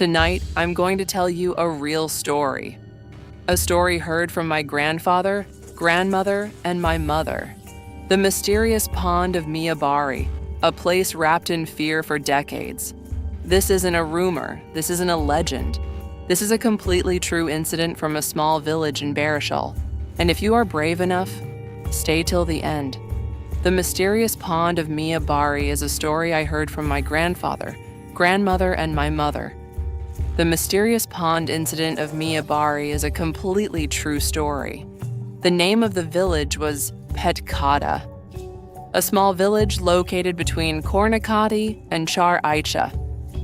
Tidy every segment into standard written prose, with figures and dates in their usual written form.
Tonight, I'm going to tell you a real story. A story heard from my grandfather, grandmother, and my mother. The mysterious pond of Mia Bari, a place wrapped in fear for decades. This isn't a rumor, this isn't a legend. This is a completely true incident from a small village in Barishal. And if you are brave enough, stay till the end. The mysterious pond of Mia Bari is a story I heard from my grandfather, grandmother, and my mother. The mysterious pond incident of Mia Bari is a completely true story. The name of the village was Petkata, a small village located between Kornakati and Char Aicha,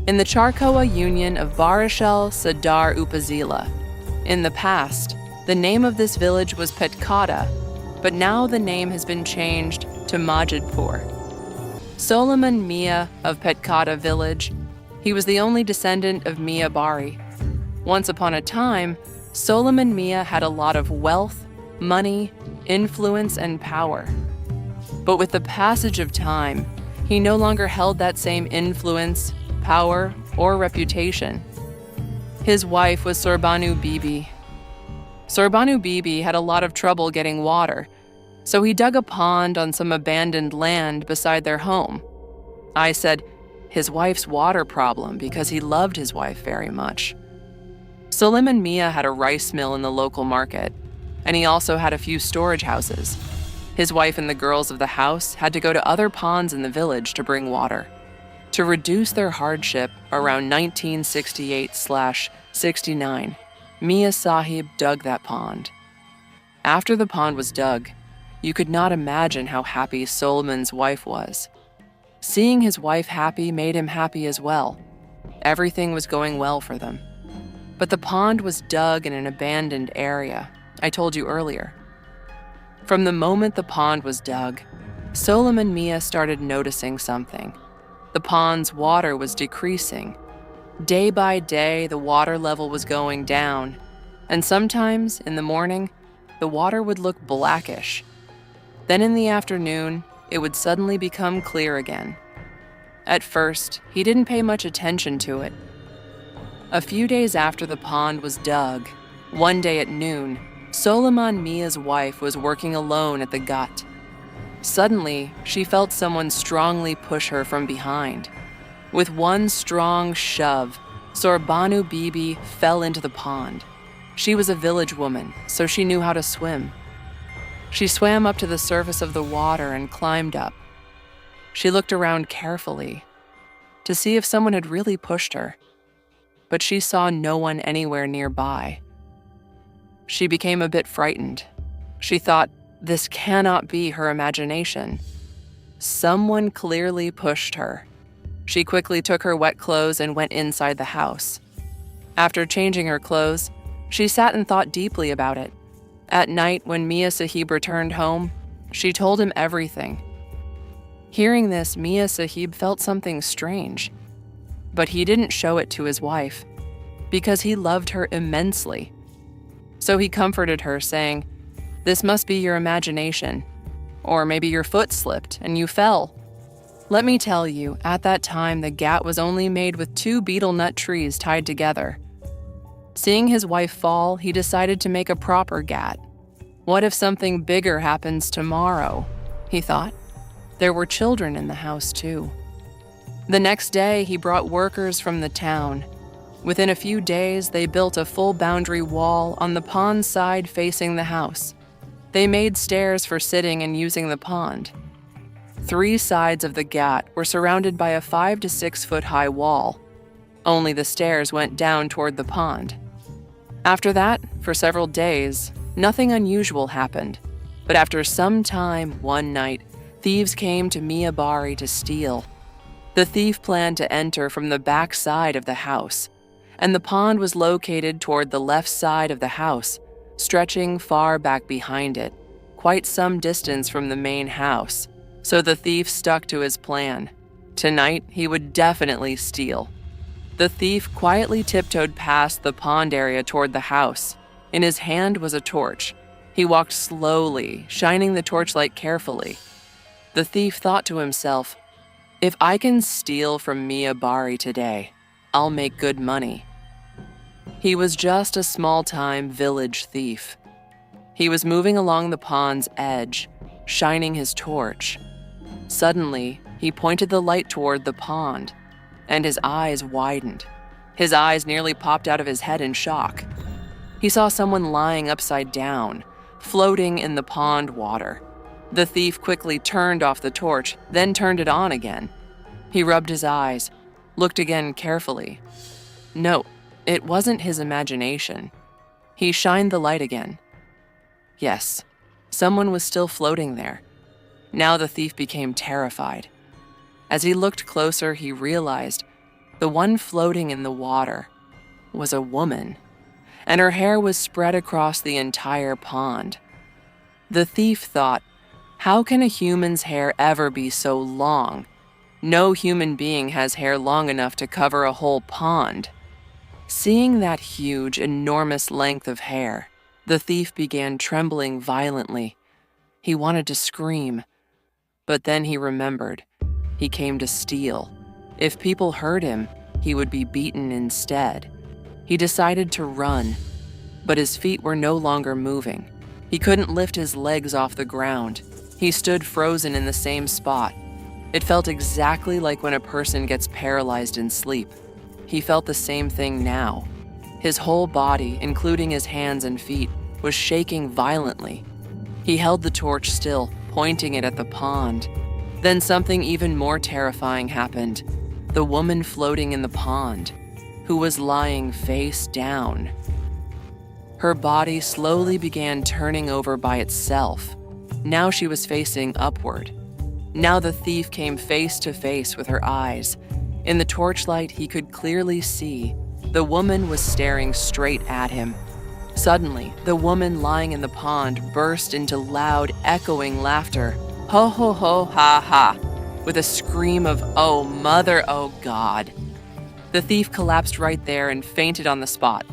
in the Charcoa Union of Barishal Sadar Upazila. In the past, the name of this village was Petkata, but now the name has been changed to Majidpur. Solomon Mia of Petkata village, he was the only descendant of Mia Bari. Once upon a time, Solomon Mia had a lot of wealth, money, influence, and power. But with the passage of time, he no longer held that same influence, power, or reputation. His wife was Sorbanu Bibi. Sorbanu Bibi had a lot of trouble getting water, so he dug a pond on some abandoned land beside their home. I said, his wife's water problem because he loved his wife very much. Solomon Mia had a rice mill in the local market, and he also had a few storage houses. His wife and the girls of the house had to go to other ponds in the village to bring water. To reduce their hardship around 1968/69, Mia Sahib dug that pond. After the pond was dug, you could not imagine how happy Solomon's wife was. Seeing his wife happy made him happy as well. Everything was going well for them. But the pond was dug in an abandoned area, I told you earlier. From the moment the pond was dug, Solomon Mia started noticing something. The pond's water was decreasing. Day by day, the water level was going down, and sometimes, in the morning, the water would look blackish. Then in the afternoon, it would suddenly become clear again. At first, he didn't pay much attention to it. A few days after the pond was dug, one day at noon, Solomon Mia's wife was working alone at the gut. Suddenly, she felt someone strongly push her from behind. With one strong shove, Sorbanu Bibi fell into the pond. She was a village woman, so she knew how to swim. She swam up to the surface of the water and climbed up. She looked around carefully to see if someone had really pushed her, but she saw no one anywhere nearby. She became a bit frightened. She thought, this cannot be her imagination. Someone clearly pushed her. She quickly took her wet clothes and went inside the house. After changing her clothes, she sat and thought deeply about it. At night, when Mia Sahib returned home, she told him everything. Hearing this, Mia Sahib felt something strange. But he didn't show it to his wife, because he loved her immensely. So he comforted her, saying, "This must be your imagination. Or maybe your foot slipped and you fell." Let me tell you, at that time the gat was only made with 2 betel nut trees tied together. Seeing his wife fall, he decided to make a proper gat. What if something bigger happens tomorrow? He thought. There were children in the house too. The next day, he brought workers from the town. Within a few days, they built a full boundary wall on the pond side facing the house. They made stairs for sitting and using the pond. 3 sides of the gat were surrounded by a 5 to 6 foot high wall. Only the stairs went down toward the pond. After that, for several days, nothing unusual happened. But after some time, one night, thieves came to Mia Bari to steal. The thief planned to enter from the back side of the house, and the pond was located toward the left side of the house, stretching far back behind it, quite some distance from the main house. So the thief stuck to his plan. Tonight, he would definitely steal. The thief quietly tiptoed past the pond area toward the house. In his hand was a torch. He walked slowly, shining the torchlight carefully. The thief thought to himself, "If I can steal from Mia Bari today, I'll make good money." He was just a small-time village thief. He was moving along the pond's edge, shining his torch. Suddenly, he pointed the light toward the pond, and his eyes widened. His eyes nearly popped out of his head in shock. He saw someone lying upside down, floating in the pond water. The thief quickly turned off the torch, then turned it on again. He rubbed his eyes, looked again carefully. No, it wasn't his imagination. He shined the light again. Yes, someone was still floating there. Now the thief became terrified. As he looked closer, he realized the one floating in the water was a woman, and her hair was spread across the entire pond. The thief thought, how can a human's hair ever be so long? No human being has hair long enough to cover a whole pond. Seeing that huge, enormous length of hair, the thief began trembling violently. He wanted to scream, but then he remembered. He came to steal. If people heard him, he would be beaten instead. He decided to run, but his feet were no longer moving. He couldn't lift his legs off the ground. He stood frozen in the same spot. It felt exactly like when a person gets paralyzed in sleep. He felt the same thing now. His whole body, including his hands and feet, was shaking violently. He held the torch still, pointing it at the pond. Then something even more terrifying happened. The woman floating in the pond, who was lying face down. Her body slowly began turning over by itself. Now she was facing upward. Now the thief came face to face with her eyes. In the torchlight, he could clearly see the woman was staring straight at him. Suddenly, the woman lying in the pond burst into loud, echoing laughter. Ho ho ho ha ha, with a scream of, oh mother, oh God. The thief collapsed right there and fainted on the spot.